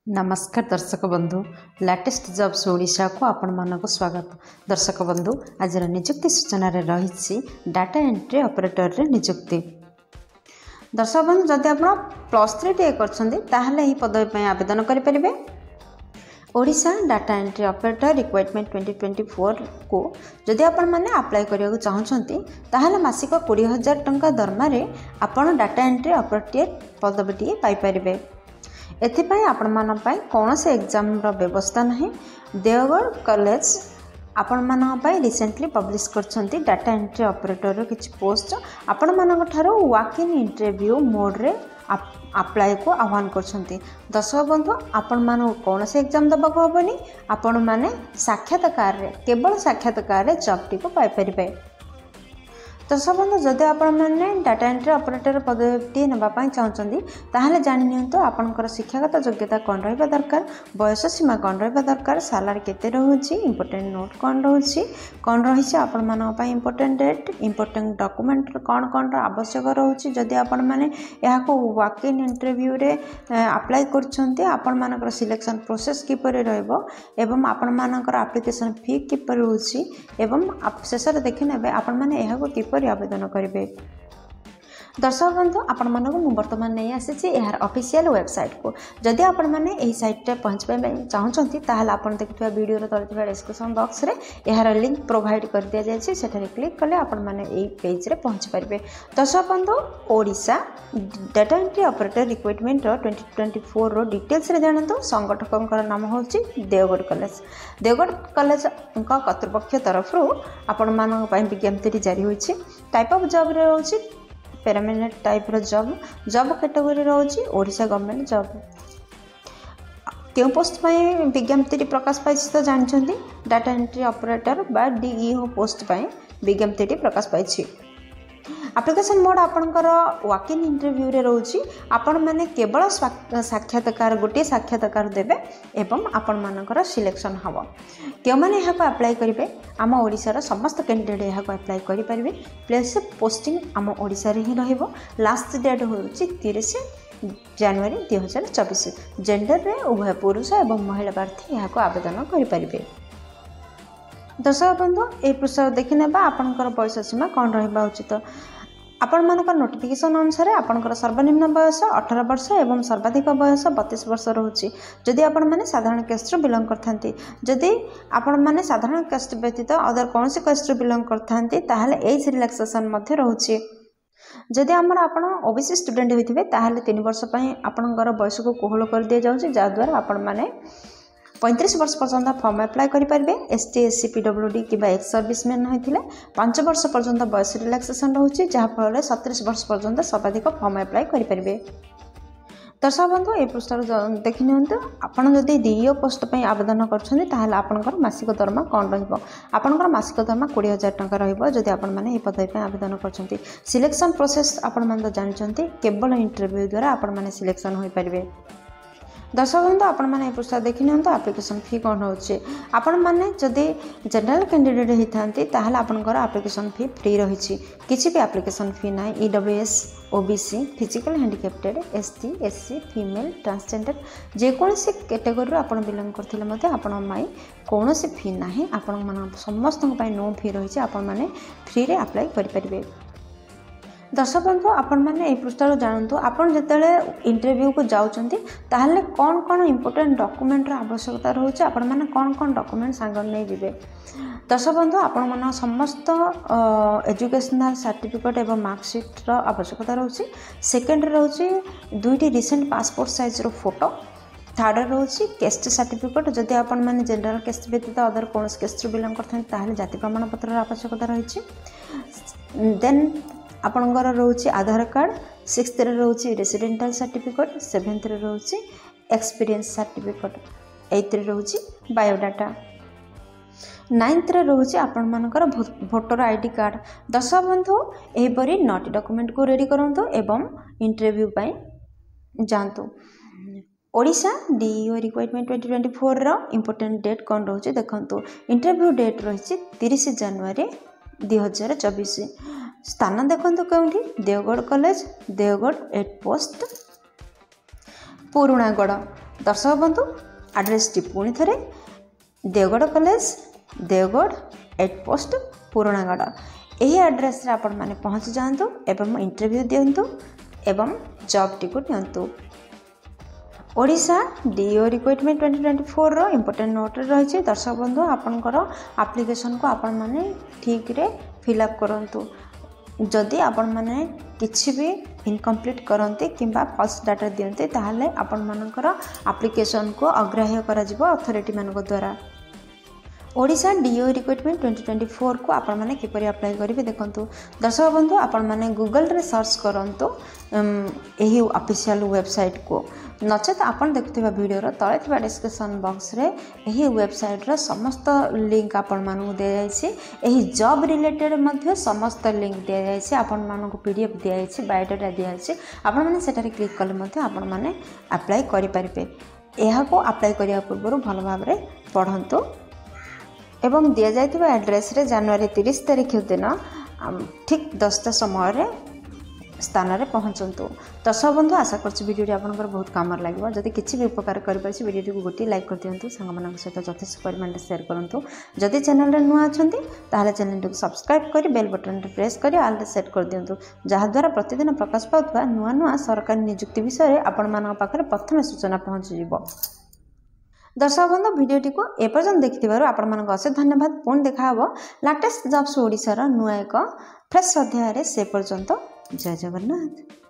नमस्कार दर्शक बंधु लेटेस्ट जॉब्स ओडिशा को आपण मानक स्वागत। दर्शक बंधु आज निजुक्ति सूचना रही डाटा एंट्री ऑपरेटर रे निजुक्ति। दर्शक बंधु जदि आप +3 टे कर पदवी आवेदन करें। Odisha data entry operator requirement 2024 को जदि आपण मैंने अप्लाई करने चाहते ताहले मासिक 20,000 टंका दरमारे आपण डाटा एंट्री ऑपरेटर पदवीटी पाइपर। एथिपाई आपण मान पाई कौन से एग्जाम व्यवस्था नहीं। देवगढ़ कॉलेज आपण मान पाई रिसेंटली पब्लिश करछंती डाटा एंट्री ऑपरेटर रो किछि पोस्ट आपण मान ठारो वॉक इन इंटरव्यू मोड रे अप्लाई को आह्वान करछंती। दर्शक बंधु आपण मान कौन से एग्जाम दबाको होबनी, आपण माने साक्षात्कार रे केवल साक्षात्कार रे जॉब टी को पाई परिबे। दर्शक बंधु जदि आपण मैंने डाटा एंट्री ऑपरेटर पदवी नापी चाहते ताहले जानि नियंतु आपणकर शिक्षागत योग्यता कौन रहा दरकार, बयस सीमा कौन रहा दरकार, सालारी केते रहउछि, इंपोर्टेंट नोट कौन रही आपण मान इंपोर्टेंट डेट, इंपोर्टेंट डॉक्यूमेंट कौन कौन आवश्यक रहुछि। जदि आपण माने याको वॉक इन इंटरव्यू रे अप्लाई करछन्ते आपण मानकर सिलेक्शन प्रोसेस किपरि रहइबो एवं आपण मानकर एप्लिकेशन फी किपरि होछि एवं शेष रे देखि नेबे आपण माने याको किपरि आवेदन करेंगे। दर्शक बंधु आपण मानक मु वर्तमान नहीं आसी यार ऑफिशियल वेबसाइट को। जदि आपण माने एही साइट रे पहुंच पाए चाहते ताहले आपण देखिथिबा वीडियो रे तले डिस्क्रिप्शन बॉक्स रे यार लिंक प्रोवाइड कर दिया जाय छै, सेठारे क्लिक कले आपण माने एही पेज रे पहुंच पारिबे। दर्शक बंधु Odisha data entry operator requirement 2024 रो डिटेल्स रे जानतु। संगठकंकर नाम होछि देवगढ़ कॉलेज। देवगढ़ कॉलेज का कर्तृपक्ष तरफ रो आपण मानक पई विज्ञप्ति जारी होछि। टाइप ऑफ जॉब रे होछि परमानेंट टाइप रो जॉब कैटेगरी रोची ओडिशा गवर्नमेंट जॉब। क्यों पोस्ट पर विज्ञप्ति प्रकाश पाई तो जानते डाटा एंट्री ऑपरेटर बा डीईओ पोस्ट पर विज्ञप्ति प्रकाश पाई। एप्लिकेशन मोड आपणकर वॉक इन इंटरव्यू रे रोची आपण माने केवल साक्षात्कार गोटे साक्षात्कार देबे एवं आपण मानकर सिलेक्शन हबो। क्यों माने यहाँ को अप्लाई करेंगे आम ओडिशार समस्त कैंडिडेट यहाँ को अप्लाई करेंगे। प्लेस पोस्टिंग आम ओडिशा रे ही रहिबो। लास्ट डेट होछि 30 जनवरी 2024। जेंडर रे उभय पुरुष एवं महिला प्रार्थी यहाँ को आवेदन करें। दर्शक बंधु ए प्रस्ताव देखि नेबा आपनकर बयस सीमा कौन रहिबा उचित। आपण मानकर नोटिफिकेशन अनुसार आपनकर सर्वनिम्न बयस 18 वर्ष एवं सर्वाधिक बयस 32 वर्ष रहुछि। जदि आपण माने साधारण कास्ट बिलोंग करथांती, जदि आपण माने साधारण कास्ट व्यतीत अदर कौन से कास्ट बिलोंग करथांती ताहले एज रिलैक्सेशन मध्ये रहुछि। जदि आमर आपण ओबीसी स्टूडेंट होइथिबे ताहले 3 वर्ष पई आपनकर बयस को कोहल कर दिया जाउछि, जा द्वारा आपण माने 35 वर्ष पर्यंत फॉर्म अप्लाई करेंगे। एसटी एससी पीडब्ल्यूडी कि एक्स सर्विसमैन होते 5 वर्ष पर्यंत बयस रिलैक्सेशन रोचे, जहाँफल 37 वर्ष पर्यंत सर्वाधिक फॉर्म अप्लाई करेंगे। दर्शक बंधु ए पृष्ठ देखि नियंतु आपण जदि डीईओ पोस्ट पर आवेदन करछन्ती ताहले आपनकर मासिक दरमा कौन रहिबो। आपनकर मासिक दरमा 20,000 टंका रहिबो जदि आपण माने ए पदवी पर आवेदन करछन्ती। सिलेक्शन प्रोसेस आपण माने जानछन्ती केवल इंटरव्यू द्वारा आपण माने सिलेक्शन होई परिबे। दर्शक बंधु आपण मैंने प्रस्ताव देखि नियंतु एप्लिकेशन फी कौन होचे। आपण मैंने जदि जनरल कैंडिडेट होती ताहले आपनकर एप्लिकेशन फी फ्री रही। किसी भी एप्लिकेशन फी ना। EWS OBC physical handicapped ST SC female transgender जेकोसी कैटेगरी आपण बिलोंग करथिले आपण माई कौन फी ना। आपण मान समस्त नो फी रही। आपण मैंने फ्री रे अप्लाई करें। दर्शक बंधु आपण मैंने ये पृष्ठ जानतु आपन जतले इंटरव्यू को जाउचंती ताहले कौन कौन इंपोर्टेंट डॉक्यूमेंट आवश्यकता रोचे, आपण मैंने कौन कौन डॉक्यूमेंट सांग नहीं जीवे। दर्शक बंधु आपण मन समस्त एजुकेशनल सर्टिफिकेट एवं मार्कशीट आवश्यकता रोचे। सेकेंड रोचे 2टी रिसेंट पासपोर्ट साइज रो फोटो। थर्ड रोचे कास्ट सर्टिफिकेट जदि आपण मैंने जनरल कास्ट व्यतीत अदर कौन कास्ट बिलोंग करथान ताहले जाति प्रमाण पत्र आवश्यकता रही। देन आपणकर रोचे आधार कार्ड। 6th रे रोचे रेसिडेंटल सर्टिफिकेट। 7th रे रोचे एक्सपीरियंस सर्टिफिकेट। 8th रे रोचे बायोडाटा। 9th रे रोचे आपण मानकर वोटर आईडी कार्ड। दर्शक बंधु एहीपरि 9टी डॉक्यूमेंट को रेडी करंतु एवं इंटरव्यू पई जानतु। ओडिशा डीईओ रिक्वायरमेंट 2024 रो इंपोर्टेंट डेट कौन रोचे देखंतु। इंटरव्यू डेट रही 30 जनवरी 2024। स्थान देखो कौटी देवगढ़ कॉलेज देवगढ़ 8 पोस्ट पुराणागढ़। दर्शक बंधु आड्रेस टी पुणी थे देवगढ़ कॉलेज देवगढ़ 8 पोस्ट पुराणागढ़ यही आड्रेस रे आपण माने पहुँच जातु एवं इंटरव्यू दिंतु एवं जॉब टी को नियंतु। ओडिशा डीओ रिक्रुटमेंट 2024 रो इंपोर्टेंट नोट रही दर्शक बंधु आपणकर एप्लिकेशन को आपण माने ठीक रे फिलअप करंतु। जदि आपण माने किछि भी इनकम्प्लीट करते किंबा फॉल्स डाटा दियंते ताहले आपण मानकर एप्लिकेशन को अग्राह्य करा जिवो अथॉरिटी मानक द्वारा। ओडिशा डीओ रिक्रुटमेंट 2024 को आपण माने किपरि अप्लाई करिवे देखंतु। दर्शक बंधु आपण माने गूगल रे सर्च करंतु एही ऑफिशियल वेबसाइट को नचेत आपण देखुथिबा वीडियो तले थिबा डिस्क्रिप्शन बॉक्स रे एही वेबसाइट रो समस्त लिंक आपण मानू दे जायछि। एही जॉब रिलेटेड मध्ये समस्त लिंक दे जायछि। आपण मानू पीडीएफ दे जायछि बायोडाटा दे जायछि। आपण माने सेटारे क्लिक कले मध्ये आपण माने अप्लाई करि परिबे। एहा को अप्लाई करिया पूर्व भल भाव रे पढंतु एवं दिया जाइथिबा एड्रेस रे जनवरी 30 तारिख दिन ठीक 10टा समय स्थान रे पहुँचतु। दर्शक बंधु आशा कर वीडियो आपंकर बहुत काम लगे। जदि किसी भी उपकार करें वीडियो को गोटे लाइक कर दिंतु सांग सहित यथेष परिमाण शेयर करूँ। जदि चैनल नुआ अच्छा चैनल को सब्सक्राइब कर बेल बटन प्रेस कर आल सेट कर दिंतु जहाद्वारा प्रतिदिन प्रकाश पाउथबा नुआ नुआ सरकारी नियुक्ति विषय आपण मान पाखरे प्रथम सूचना पहुँचीज। दर्शक बंधु वीडियोटी को एपर्यंत देखिथिबारु आपण मानक अशेष धन्यवाद। पुणी देखा लेटेस्ट जॉब्स ओडिशा नुआ एक फ्रेश अध्याय से पर्यंत जय जगन्नाथ।